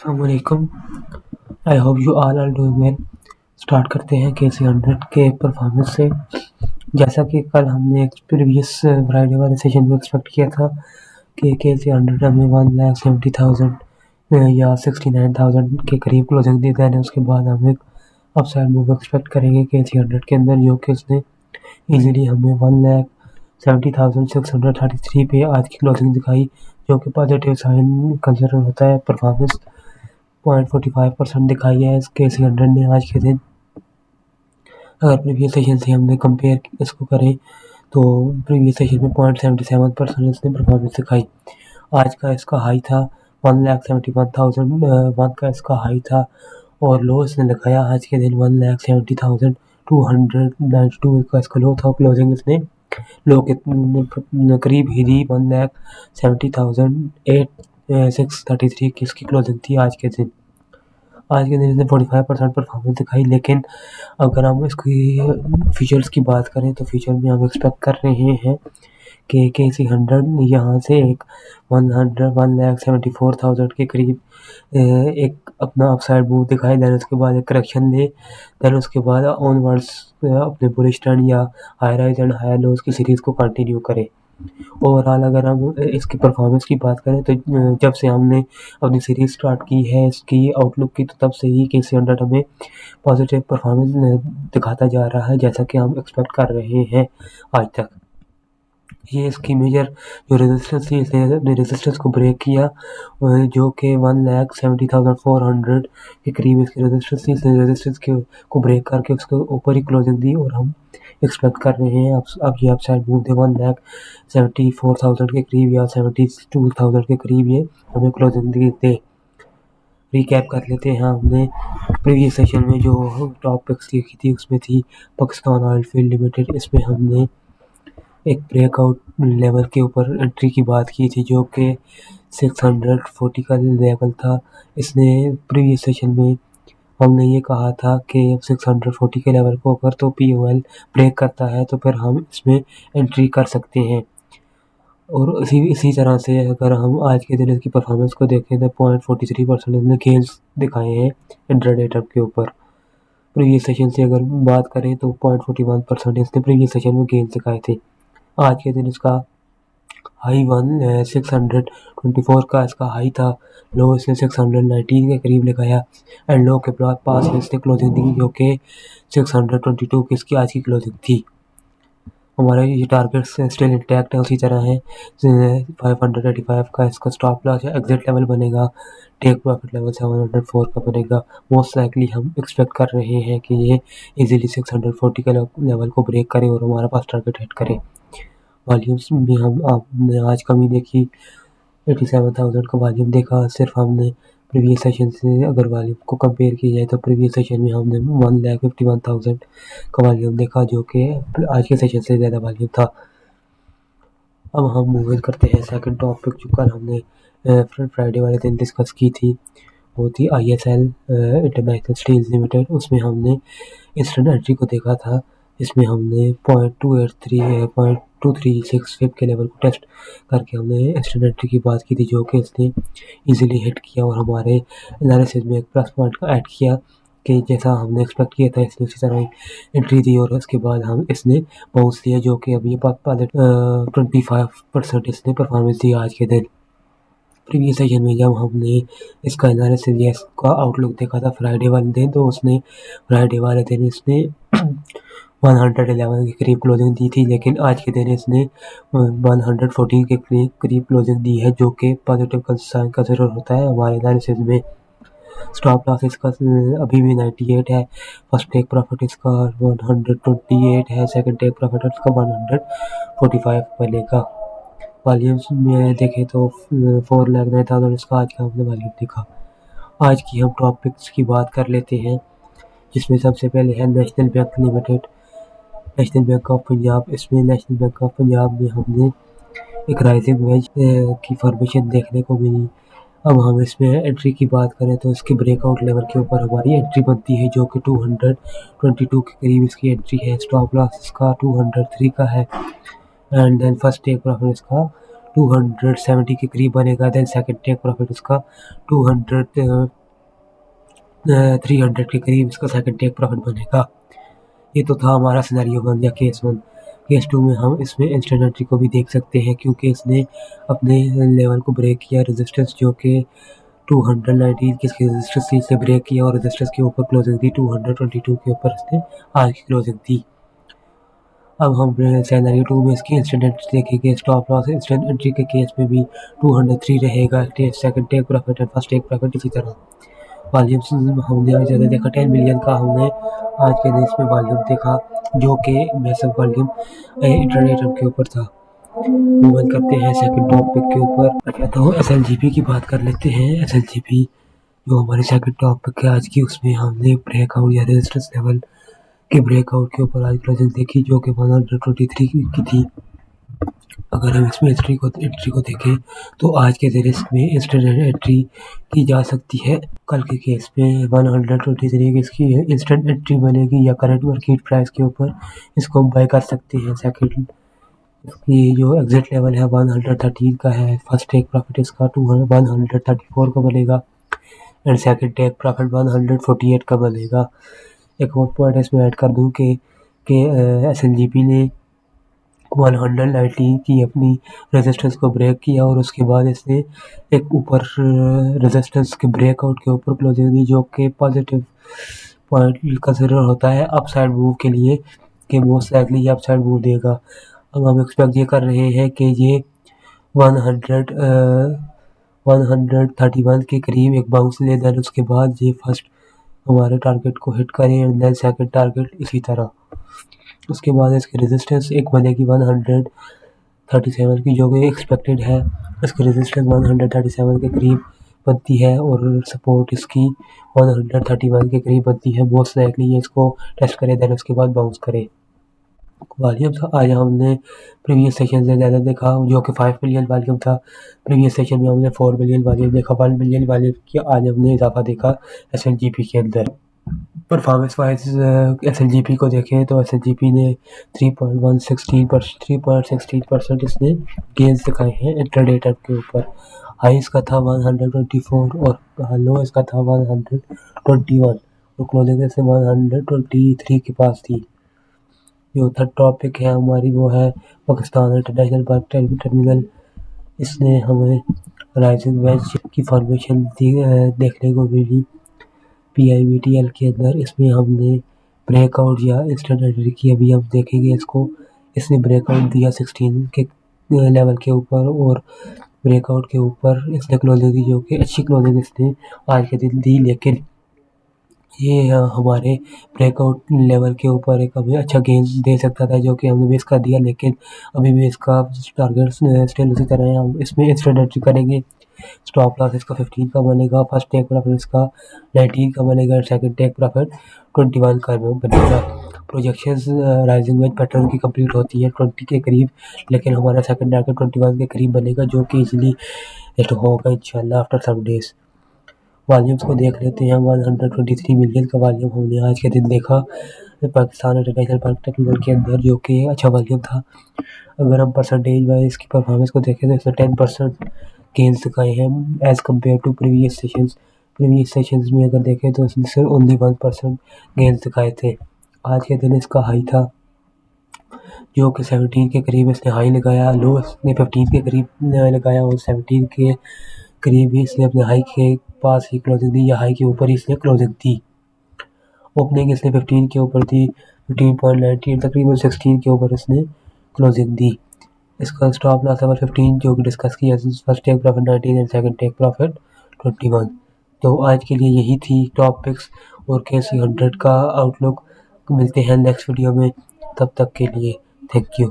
अस्सलामुअलैकुम। I hope you all are doing well. Start करते हैं KC100 के परफॉर्मेंस से। जैसा कि कल हमने प्रीवियस फ्राइडे वाले सेशन में एक्सपेक्ट किया था कि KC100 हमें 1,70,000 या 69,000 के करीब क्लोजिंग दी है। उसके बाद हम एक अपसाइड मूव एक्सपेक्ट करेंगे KC100 के अंदर, जो कि उसने ईजिली हमें 1,70,633 पे आज की क्लोजिंग दिखाई, जो कि पॉजिटिव साइन कंसिडर होता है। परफॉर्मेंस 0.45% दिखाई है KC100 ने आज के दिन। अगर प्रीवियस सेशन से हमने कंपेयर इसको करें तो प्रीवियस सेशन में 0.77% इसने परफॉर्मेंस दिखाई। आज का इसका हाई था 1,71,001 का इसका हाई था, और लो इसने लगाया आज के दिन 1,70,292 का इसका लो था। क्लोजिंग इसने लो के करीब ही दी 1,70,633 की इसकी क्लोजिंग थी आज के दिन। आज के दिन इसने 45% परफॉर्मेंस दिखाई, लेकिन अगर हम इसकी फीचर्स की बात करें तो फीचर में हम एक्सपेक्ट कर रहे हैं कि KC100 यहाँ से एक 1,74,000 के करीब एक अपना अपसाइड मूव दिखाए, देन उसके बाद एक करेक्शन ले, देन उसके बाद ऑनवर्ड्स अपने बुलिश ट्रेंड या हाई राइज एंड हाई लोज की सीरीज को कंटिन्यू करे। ओवरऑल अगर हम इसकी परफॉर्मेंस की बात करें तो जब से हमने अपनी सीरीज स्टार्ट की है इसकी आउटलुक की, तो तब से ही KC100 हमें पॉजिटिव परफॉर्मेंस दिखाता जा रहा है, जैसा कि हम एक्सपेक्ट कर रहे हैं आज तक। ये इसकी मेजर जो रेजिस्टेंस थी, इसने अपने रेजिस्टेंस को ब्रेक किया, जो कि 1,70,400 के करीब इसकी रेजिस्टेंस थी। इसने रेजिस्टेंस को ब्रेक करके उसके ऊपर ही क्लोजिंग दी, और हम एक्सपेक्ट कर रहे हैं अब ये अपसाइड मूव थे 1,74,000 के करीब या 72,000 के करीब ये हमें क्लोजिंग दी। रिकैप कर लेते हैं। हमने प्रीवियस सेशन में जो टॉप पिक्स लिखी थी उसमें थी पाकिस्तान ऑयल फील्ड लिमिटेड। इसमें हमने एक ब्रेकआउट लेवल के ऊपर एंट्री की बात की थी, जो कि 640 का लेवल था। इसने प्रीवियस सेशन में हमने ये कहा था कि 640 के लेवल को अगर तो POL ब्रेक करता है तो फिर हम इसमें एंट्री कर सकते हैं। और इसी तरह से अगर हम आज के दिन इसकी परफॉर्मेंस को देखें तो 0.43% इसने गेंस दिखाए हैं इंट्राडे टर्म के ऊपर। प्रीवियस सेशन से अगर बात करें तो 0.41% इसने प्रीवियस सेशन में गेंस दिखाए थे। आज के दिन इसका हाई 624 का इसका हाई था, लो इसने 619 के करीब लगाया, एंड लो के पास इसने क्लोजिंग दी, जो कि 622 की इसकी आज की क्लोजिंग थी। हमारा ये टारगेट स्टिल इंटैक्ट है, उसी तरह है। 585 का इसका स्टॉप लॉस है, एग्जिट लेवल बनेगा, टेक प्रॉफिट लेवल 704 का बनेगा। मोस्ट लाइकली हम एक्सपेक्ट कर रहे हैं कि ये इजीली 640 के लेवल को ब्रेक करे और हमारा पास टारगेट हिट करे। वॉल्यूम्स में हमने आज कमी देखी, 87,000 का वॉल्यूम देखा। सिर्फ हमने प्रीवियस सेशन से अगर वॉल्यूम को कंपेयर किया जाए तो प्रीवियस सेशन में हमने 1,51,000 का वॉल्यूम देखा, जो कि आज के सेशन से ज़्यादा वॉल्यूम था। अब हम मूव करते हैं सेकंड टॉपिक, जो कल हमने फ्राइडे वाले दिन डिस्कस की थी, वो थी ISL इंटरनेशनल स्टील लिमिटेड। उसमें हमने इंस्टेंट एंट्री को देखा था। इसमें हमने 0.236 के लेवल को टेस्ट करके हमने इंस्टेंट एंट्री की बात की थी, जो कि इसने इजीली हिट किया और हमारे एनालिसिस में एक प्लस पॉइंट का ऐड किया कि जैसा हमने एक्सपेक्ट किया था इसने उसी तरह एंट्री दी, और उसके बाद हम इसने बाउंस लिया, जो कि अभी 25% इसने परफॉर्मेंस दी आज के दिन। प्रीवियस सेशन में जब हमने इसका एनालिसिस या इसका आउटलुक देखा था फ्राइडे वाले दिन, तो उसने फ्राइडे वाले दिन इसने 111 के करीब क्लोजिंग दी थी, लेकिन आज के दिन इसने 114 के करीब क्लोजिंग दी है, जो कि पॉजिटिव साइन कंसिडर होता है हमारे एनालिसिस में। स्टॉप लॉस इसका अभी भी 98 है। फर्स्ट टेक प्रॉफिट इसका 128 है, सेकंड टेक प्रॉफिट इसका 145 बनेगा। वॉल्यूम्स में देखें तो 4,09,000 इसका आज का हमने वॉल्यूम देखा। आज की हम टॉपिक्स की बात कर लेते हैं, जिसमें सबसे पहले है national bank limited, national bank of Punjab. इसमें नेशनल बैंक ऑफ पंजाब में हमने एक राइजिंग वेज की फॉर्मेशन देखने को मिली। अब हम इसमें एंट्री की बात करें तो इसके ब्रेकआउट लेवल के ऊपर हमारी एंट्री बनती है, जो कि 222 के करीब इसकी एंट्री है। स्टॉप लॉस इसका 203 का है, and then first take profit इसका 270 के करीब बनेगा। देन सेकंड टेक प्रॉफिट इसका 300 के करीब इसका सेकंड टेक प्रॉफिट बनेगा। ये तो था हमारा सिनेरियो बन गया केस 1। केस 2 में हम इसमें इंस्टेंट एंट्री को भी देख सकते हैं क्योंकि इसने अपने लेवल को ब्रेक किया, रेजिस्टेंस जो कि 219 किसकी रेजिस्टेंस से ब्रेक किया और रेजिस्टेंस के ऊपर क्लोजिंग दी 222 के ऊपर इसने आज की क्लोजिंग दी। अब हम सिनेरियो 2 में इसकी इंस्टेंट एंट्री देखेंगे। स्टॉप लॉस इंस्टेंट एंट्री के केस में भी 203 रहेगा। Second take profit and first take profit इसी तरह। वॉल्यूम्स हमने ज़्यादा देखा 10 मिलियन का हमने आज के दिन इसमें वॉल्यूम देखा जो कि मैसिव वॉल्यूम इंटरनेट के ऊपर था। मूव करते हैं सेकंड टॉपिक के ऊपर। अच्छा तो SLGP की बात कर लेते हैं। SLGP जो हमारे सेकंड टॉपिक है आज की, उसमें हमने ब्रेकआउट या रेजिस्टेंस लेवल के ब्रेकआउट के ऊपर आज क्लोजिंग देखी जो कि 123 की थी। अगर हम इसमें एंट्री को देखें तो आज के दिन इसमें इंस्टेंट एंट्री की जा सकती है। कल के केस में 123 इसकी इंस्टेंट एंट्री बनेगी या करंट मार्केट प्राइस के ऊपर इसको हम बाय कर सकते हैं। सेकंड इसकी जो एग्जिट लेवल है 113 का है। फर्स्ट टेक प्रॉफिट इसका 134 का बनेगा एंड सेकंड टेक प्रॉफिट 148 का बनेगा। एक और पॉइंट इसमें ऐड कर दूं कि SLGP ने 190 की अपनी रेजिस्टेंस को ब्रेक किया और उसके बाद इसने एक ऊपर रेजिस्टेंस के ब्रेकआउट के ऊपर क्लोजिंग दी जो कि पॉजिटिव पॉइंट कंसिडर होता है अपसाइड मूव के लिए कि मोस्ट लाइकली ये अपसाइड मूव देगा। अब हम एक्सपेक्ट ये कर रहे हैं कि ये 131 के करीब एक बाउंस ले, देन उसके बाद ये फर्स्ट हमारे टारगेट को हिट करें एंड देन सेकंड टारगेट इसी तरह। उसके बाद इसकी रेजिस्टेंस एक बनेगी 137 की जो कि एक्सपेक्टेड है। इसकी रेजिस्टेंस 137 के करीब बनती है और सपोर्ट इसकी 131 के करीब बनती है। मोस्ट लाइकली ये इसको टेस्ट करे देन उसके बाद बाउंस करे। वॉल्यूम आज हमने प्रीवियस सेशन से ज़्यादा देखा जो कि 5 मिलियन वॉल्यूम था। प्रीवियस सेशन में हमने 4 मिलियन वॉल्यूम देखा। 1 मिलियन वॉल्यूम की आज हमने इजाफा देखा SLGP के अंदर। परफॉर्मेंस वाइज SLGP को देखें तो SLGP ने 3.16% इसने गेंस दिखाए हैं इंट्राडे टाइम के ऊपर। हाई इसका था 124 और लो इसका था 121 और क्लोजिंग इससे 123 के पास थी। जो थर्ड टॉपिक है हमारी वो है पाकिस्तान इंटरनेशनल बल्क टर्मिनल। इसने हमें राइजिंग वेज की फॉर्मेशन देखने को मिली PIVTL के अंदर। इसमें हमने ब्रेकआउट या इंस्टेंट एंट्री की, अभी हम देखेंगे इसको। इसने ब्रेकआउट दिया 16 के लेवल के ऊपर और ब्रेकआउट के ऊपर इसने क्लोजिंग दी जो कि अच्छी क्लोजिंग इसने आज के दिन दी, लेकिन ये हमारे ब्रेकआउट लेवल के ऊपर एक अभी अच्छा गेन दे सकता था जो कि हमने मिस कर दिया, लेकिन अभी भी इसका टारगेट स्टिल उसी तरह है। हम इसमें इंस्टेंट एंट्री करेंगे। स्टॉप लॉस इसका 15 का बनेगा। फर्स्ट टेक प्रॉफिट इसका 19 का बनेगा। सेकंड टेक प्रॉफिट 21 का बनेगा। प्रोजेक्शंस राइजिंग वेज पैटर्न की कंप्लीट होती है 20 के करीब, लेकिन हमारा सेकंड टारगेट 21 के करीब बनेगा जो कि इजीली हिट होगा इंशाल्लाह आफ्टर सम डेज। वॉल्यूम्स को देख लेते हैं। 123 मिलियन का वॉल्यूम हमने आज के दिन देखा पाकिस्तान इंटरनेशनल बल्क टर्मिनल के अंदर जो कि अच्छा वॉल्यूम था। अगर हम परसेंटेज वाइज इसकी परफॉर्मेंस को देखें तो इसने 10% गेंस दिखाए हैं as compare to previous sessions. Previous sessions में अगर देखें तो इसने सिर्फ ओनली 1% गेंस दिखाए थे। आज के दिन इसका हाई था जो कि 17 के करीब इसने हाई लगाया। लो इसने 15 के करीब लगाया और 17 के करीब ही इसने अपने हाई के पास ही क्लोजिंग दी या हाई के ऊपर ही इसने क्लोजिंग दी। ओपनिंग इसने 15 के ऊपर दी 15.19, तकरीबन 16 के ऊपर इसने क्लोजिंग दी। इसका स्टॉप लॉस लेवल 15 जो कि डिस्कस किया। First take profit 19 and second take profit 21। तो आज के लिए यही थी टॉपिक्स और KC 100 का आउटलुक। मिलते हैं नेक्स्ट वीडियो में, तब तक के लिए थैंक यू।